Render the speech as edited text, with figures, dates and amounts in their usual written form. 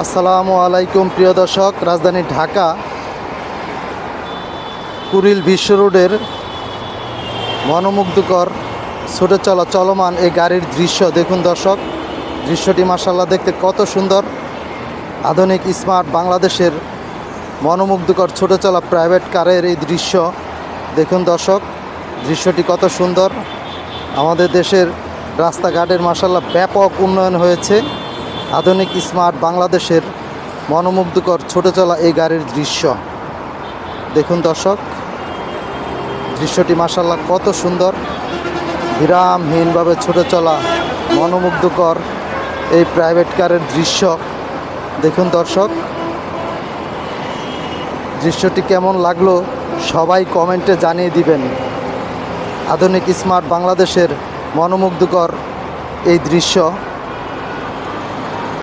আসসালামু আলাইকুম প্রিয় দর্শক, রাজধানী ঢাকা কুড়িল বিশ্ব রোডের মনোমুগ্ধকর ছুটে চলা চলমান এই গাড়ির দৃশ্য দেখুন দর্শক। দৃশ্যটি মাশাআল্লাহ দেখতে কত সুন্দর। আধুনিক স্মার্ট বাংলাদেশের মনোমুগ্ধকর ছুটে চলা প্রাইভেট কারের এই দৃশ্য দেখুন দর্শক। দৃশ্যটি কত সুন্দর। আমাদের দেশের রাস্তাঘাটের মাশাআল্লাহ ব্যাপক উন্নয়ন হয়েছে। আধুনিক স্মার্ট বাংলাদেশের মনোমুগ্ধকর ছুটে চলা এই গাড়ির দৃশ্য দেখুন দর্শক। দৃশ্যটি মাশাআল্লাহ কত সুন্দর। বিরামহীনভাবে ছুটে চলা মনোমুগ্ধকর এই প্রাইভেট কারের দৃশ্য দেখুন দর্শক। দৃশ্যটি কেমন লাগলো সবাই কমেন্টে জানিয়ে দিবেন। আধুনিক স্মার্ট বাংলাদেশের মনোমুগ্ধকর এই দৃশ্য